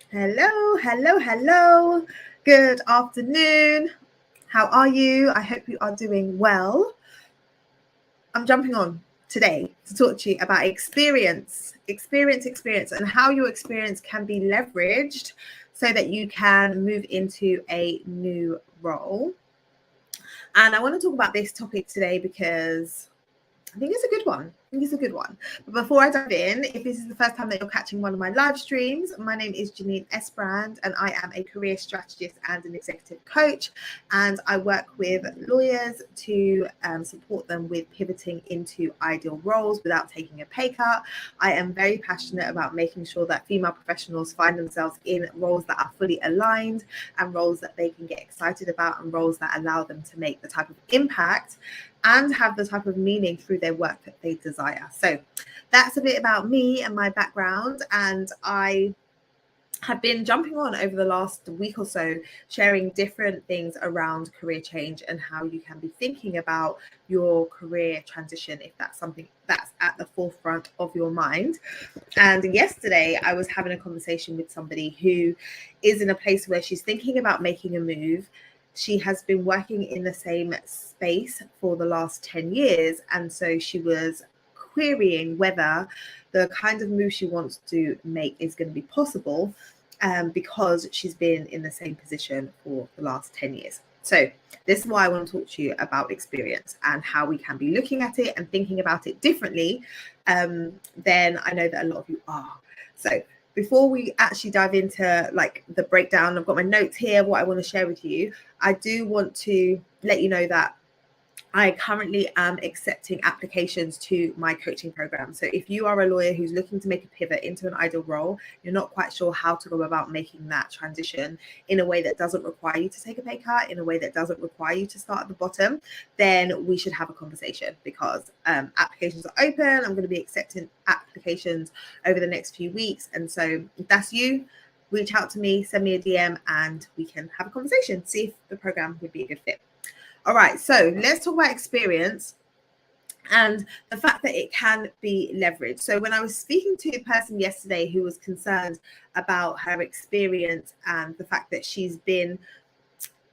Hello, hello, hello. Good afternoon. How are you? I hope you are doing well. I'm jumping on today to talk to you about experience, and how your experience can be leveraged so that you can move into a new role. And I want to talk about this topic today because I think it's a good one. But before I dive in, if this is the first time that you're catching one of my live streams, my name is Janine Esbrand, and I am a career strategist and an executive coach. And I work with lawyers to support them with pivoting into ideal roles without taking a pay cut. I am very passionate about making sure that female professionals find themselves in roles that are fully aligned and roles that they can get excited about and roles that allow them to make the type of impact and have the type of meaning through their work that they desire. So that's a bit about me and my background. And I have been jumping on over the last week or so, sharing different things around career change and how you can be thinking about your career transition if that's something that's at the forefront of your mind. And yesterday I was having a conversation with somebody who is in a place where she's thinking about making a move. She has been working in the same space for the last 10 years. And so she was querying whether the kind of move she wants to make is going to be possible because she's been in the same position for the last 10 years. So this is why I want to talk to you about experience and how we can be looking at it and thinking about it differently than I know that a lot of you are. So before we actually dive into like the breakdown, I've got my notes here, what I want to share with you. I do want to let you know that I currently am accepting applications to my coaching program. So if you are a lawyer who's looking to make a pivot into an ideal role, you're not quite sure how to go about making that transition in a way that doesn't require you to take a pay cut, in a way that doesn't require you to start at the bottom, then we should have a conversation because applications are open. I'm going to be accepting applications over the next few weeks. And so if that's you, reach out to me, send me a DM, and we can have a conversation, see if the program would be a good fit. All right, so let's talk about experience and the fact that it can be leveraged. So when I was speaking to a person yesterday who was concerned about her experience and the fact that she's been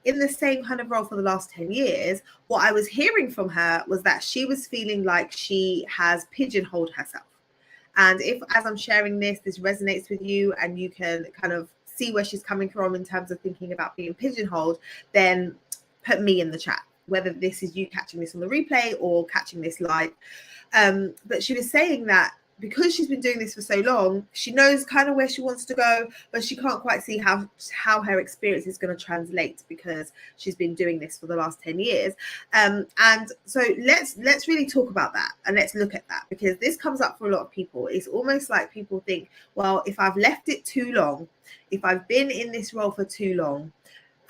in the same kind of role for the last 10 years, what I was hearing from her was that she was feeling like she has pigeonholed herself. And if, as I'm sharing this resonates with you and you can kind of see where she's coming from in terms of thinking about being pigeonholed, then put me in the chat, whether this is you catching this on the replay or catching this live. But she was saying that because she's been doing this for so long, she knows kind of where she wants to go, but she can't quite see how her experience is going to translate because she's been doing this for the last 10 years. And so let's really talk about that and let's look at that, because this comes up for a lot of people. It's almost like people think, well, if I've left it too long, if I've been in this role for too long,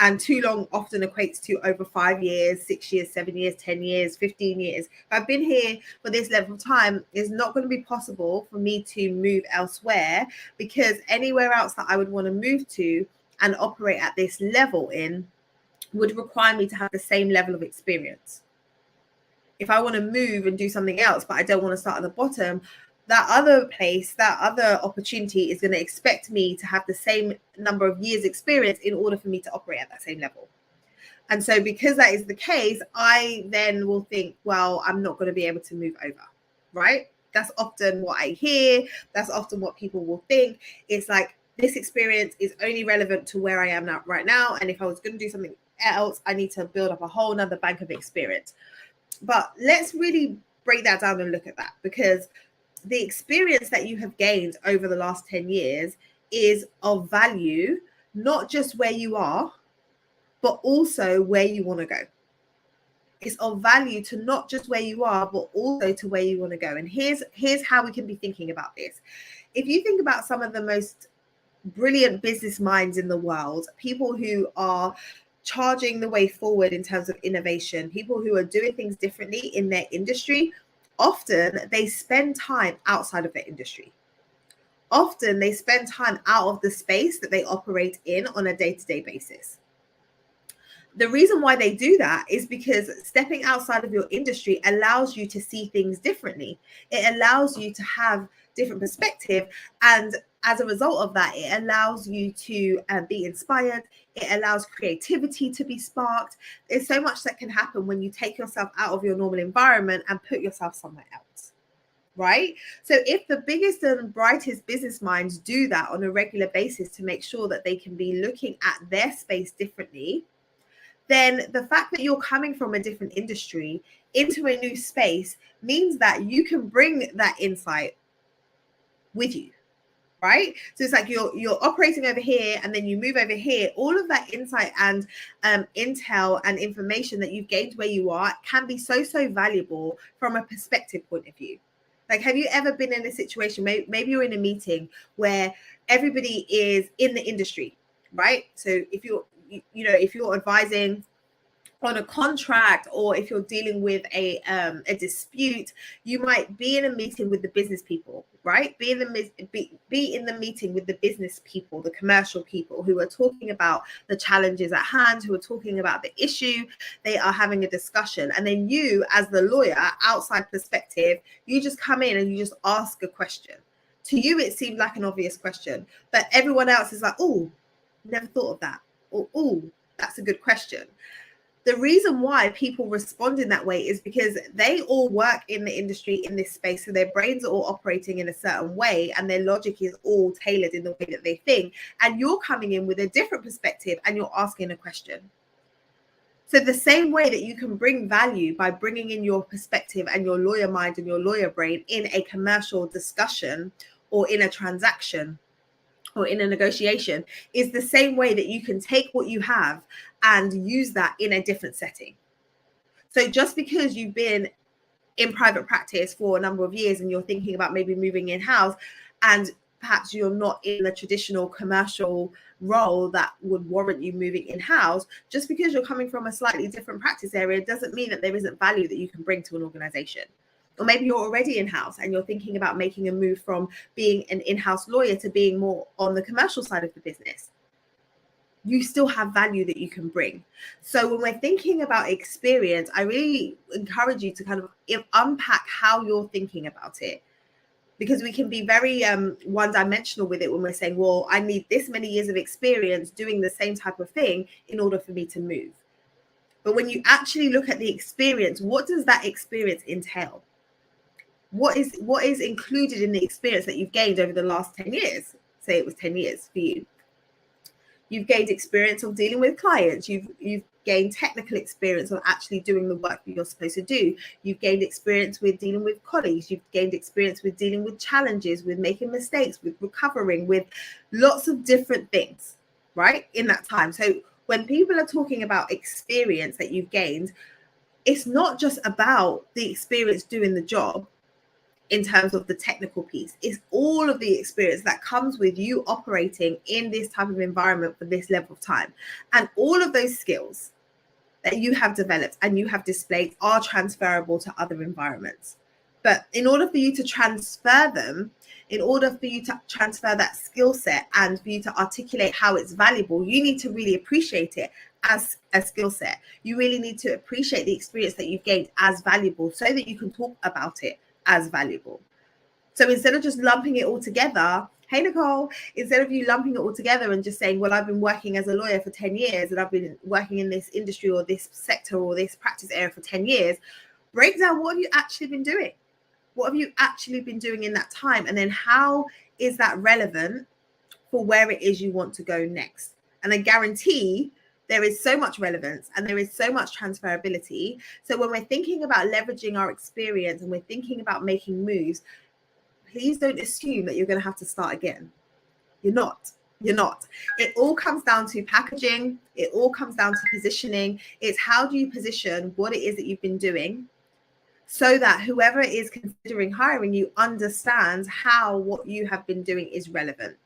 and too long often equates to over 5 years, 6 years, 7 years, 10 years, 15 years. If I've been here for this level of time, it's not going to be possible for me to move elsewhere, because anywhere else that I would want to move to and operate at this level in would require me to have the same level of experience. If I want to move and do something else, but I don't want to start at the bottom, that other place, that other opportunity is going to expect me to have the same number of years experience in order for me to operate at that same level. And so because that is the case, I then will think, well, I'm not going to be able to move over, right? That's often what I hear. That's often what people will think. It's like, this experience is only relevant to where I am now, right now. And if I was going to do something else, I need to build up a whole nother bank of experience. But let's really break that down and look at that, because the experience that you have gained over the last 10 years is of value, not just where you are, but also where you want to go. It's of value to not just where you are, but also to where you want to go. And here's how we can be thinking about this. If you think about some of the most brilliant business minds in the world, people who are charging the way forward in terms of innovation, people who are doing things differently in their industry, often they spend time outside of their industry. Often they spend time out of the space that they operate in on a day-to-day basis. The reason why they do that is because stepping outside of your industry allows you to see things differently. It allows you to have different perspective. And as a result of that, it allows you to be inspired. It allows creativity to be sparked. There's so much that can happen when you take yourself out of your normal environment and put yourself somewhere else, right? So if the biggest and brightest business minds do that on a regular basis to make sure that they can be looking at their space differently, then the fact that you're coming from a different industry into a new space means that you can bring that insight with you, right? So it's like you're operating over here and then you move over here. All of that insight and intel and information that you've gained where you are can be so valuable from a perspective point of view. Like, have you ever been in a situation, maybe you're in a meeting where everybody is in the industry, right? So if you're advising on a contract, or if you're dealing with a dispute, you might be in a meeting with the business people, right? Be in the meeting with the business people, the commercial people who are talking about the challenges at hand, who are talking about the issue. They are having a discussion, and then you, as the lawyer, outside perspective, you just come in and you just ask a question. To you, it seemed like an obvious question, but everyone else is like, "Oh, never thought of that," or "Oh, that's a good question." The reason why people respond in that way is because they all work in the industry in this space. So their brains are all operating in a certain way, and their logic is all tailored in the way that they think. And you're coming in with a different perspective and you're asking a question. So the same way that you can bring value by bringing in your perspective and your lawyer mind and your lawyer brain in a commercial discussion or in a transaction or in a negotiation, is the same way that you can take what you have and use that in a different setting. So just because you've been in private practice for a number of years and you're thinking about maybe moving in-house, and perhaps you're not in the traditional commercial role that would warrant you moving in-house, just because you're coming from a slightly different practice area doesn't mean that there isn't value that you can bring to an organization. Or maybe you're already in-house and you're thinking about making a move from being an in-house lawyer to being more on the commercial side of the business. You still have value that you can bring. So when we're thinking about experience, I really encourage you to kind of unpack how you're thinking about it, because we can be very one-dimensional with it when we're saying, well, I need this many years of experience doing the same type of thing in order for me to move. But when you actually look at the experience, what does that experience entail? What is included in the experience that you've gained over the last 10 years? Say it was 10 years for you. You've gained experience of dealing with clients. You've gained technical experience of actually doing the work that you're supposed to do. You've gained experience with dealing with colleagues. You've gained experience with dealing with challenges, with making mistakes, with recovering, with lots of different things, right, in that time. So when people are talking about experience that you've gained, it's not just about the experience doing the job in terms of the technical piece. It's all of the experience that comes with you operating in this type of environment for this level of time. And all of those skills that you have developed and you have displayed are transferable to other environments. But in order for you to transfer them, in order for you to transfer that skill set and for you to articulate how it's valuable, you need to really appreciate it as a skill set. You really need to appreciate the experience that you've gained as valuable so that you can talk about it as valuable. So instead of just lumping it all together, hey Nicole, instead of you lumping it all together and just saying, well, I've been working as a lawyer for 10 years and I've been working in this industry or this sector or this practice area for 10 years, break down what have you actually been doing? What have you actually been doing in that time? And then how is that relevant for where it is you want to go next? And I guarantee there is so much relevance and there is so much transferability. So when we're thinking about leveraging our experience and we're thinking about making moves, please don't assume that you're going to have to start again. You're not. It all comes down to packaging. It all comes down to positioning. It's how do you position what it is that you've been doing so that whoever is considering hiring you understands how what you have been doing is relevant,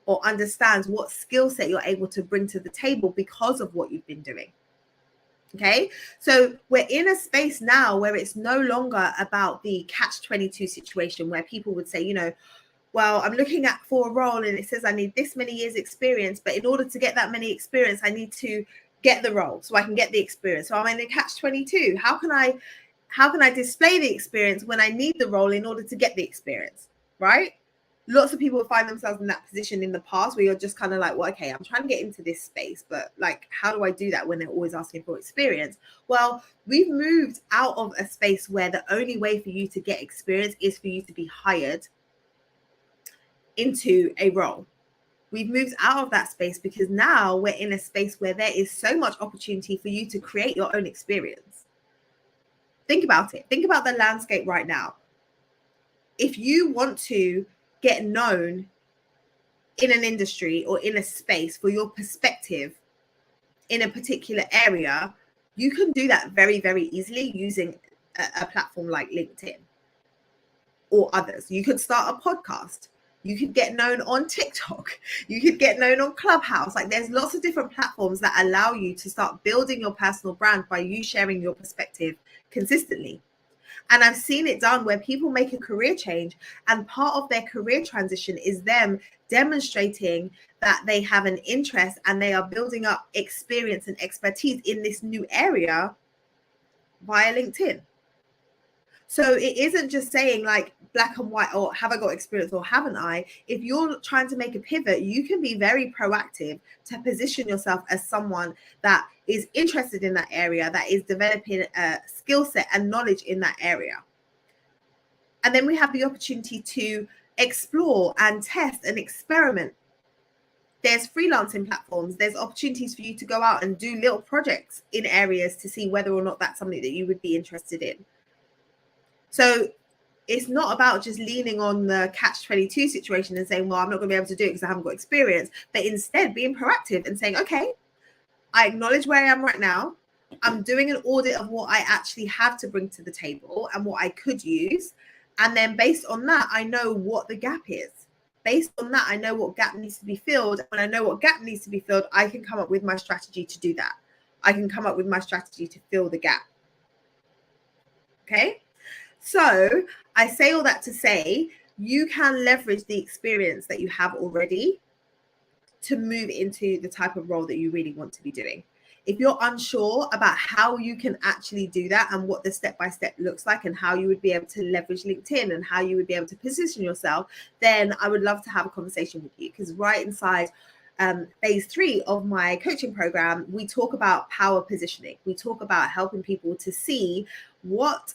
or understands what skill set you're able to bring to the table because of what you've been doing. Okay, so we're in a space now where it's no longer about the catch-22 situation where people would say, well, I'm looking at for a role and it says I need this many years experience, but in order to get that many experience, I need to get the role so I can get the experience. So I'm in a catch-22. How can I display the experience when I need the role in order to get the experience, right? lots of people find themselves in that position in the past where you're just kind of like, well, okay, I'm trying to get into this space, but like, how do I do that when they're always asking for experience? Well, we've moved out of a space where the only way for you to get experience is for you to be hired into a role. We've moved out of that space because now we're in a space where there is so much opportunity for you to create your own experience. Think about it. Think about the landscape right now. If you want to get known in an industry or in a space for your perspective in a particular area, you can do that very, very easily using a platform like LinkedIn or others. You could start a podcast. You could get known on TikTok. You could get known on Clubhouse. Like, there's lots of different platforms that allow you to start building your personal brand by you sharing your perspective consistently. And I've seen it done where people make a career change, and part of their career transition is them demonstrating that they have an interest and they are building up experience and expertise in this new area via LinkedIn. So it isn't just saying like black and white, or have I got experience or haven't I? If you're trying to make a pivot, you can be very proactive to position yourself as someone that is interested in that area, that is developing a skill set and knowledge in that area. And then we have the opportunity to explore and test and experiment. There's freelancing platforms. There's opportunities for you to go out and do little projects in areas to see whether or not that's something that you would be interested in. So it's not about just leaning on the catch-22 situation and saying, well, I'm not going to be able to do it because I haven't got experience, but instead being proactive and saying, okay, I acknowledge where I am right now. I'm doing an audit of what I actually have to bring to the table and what I could use. And then based on that, I know what the gap is. Based on that, I know what gap needs to be filled. When I know what gap needs to be filled, I can come up with my strategy to do that. I can come up with my strategy to fill the gap. Okay? So I say all that to say, you can leverage the experience that you have already to move into the type of role that you really want to be doing. If you're unsure about how you can actually do that and what the step-by-step looks like and how you would be able to leverage LinkedIn and how you would be able to position yourself, then I would love to have a conversation with you, because right inside phase 3 of my coaching program, we talk about power positioning. We talk about helping people to see what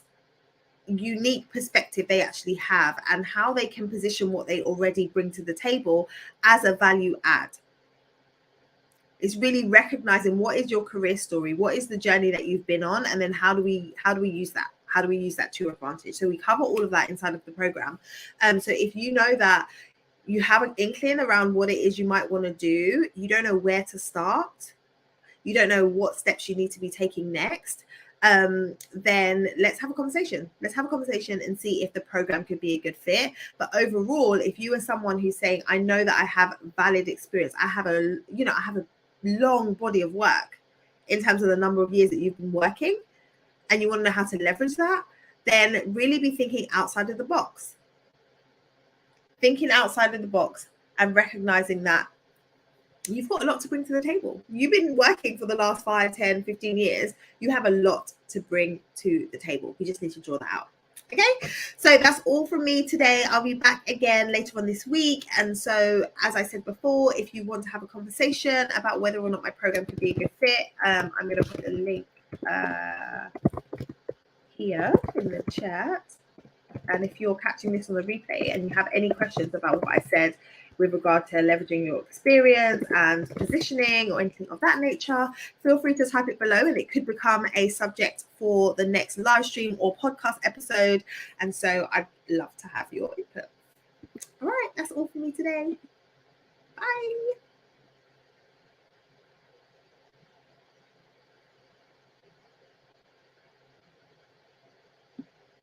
unique perspective they actually have and how they can position what they already bring to the table as a value add. It's really recognizing what is your career story, what is the journey that you've been on, and then how do we use that? How do we use that to your advantage? So we cover all of that inside of the program. So if you know that you have an inkling around what it is you might want to do, you don't know where to start, you don't know what steps you need to be taking next, then let's have a conversation. Let's have a conversation and see if the program could be a good fit. But overall, if you are someone who's saying, I know that I have valid experience, I have a long body of work in terms of the number of years that you've been working, and you want to know how to leverage that, then really be thinking outside of the box. Thinking outside of the box and recognizing that you've got a lot to bring to the table. You've been working for the last 5, 10, 15 years. You have a lot to bring to the table. You just need to draw that out. Okay, so that's all from me today. I'll be back again later on this week. And so, as I said before, if you want to have a conversation about whether or not my program could be a good fit, I'm going to put a link here in the chat. And if you're catching this on the replay and you have any questions about what I said with regard to leveraging your experience and positioning or anything of that nature, feel free to type it below and it could become a subject for the next live stream or podcast episode. And so I'd love to have your input. All right, that's all for me today. Bye.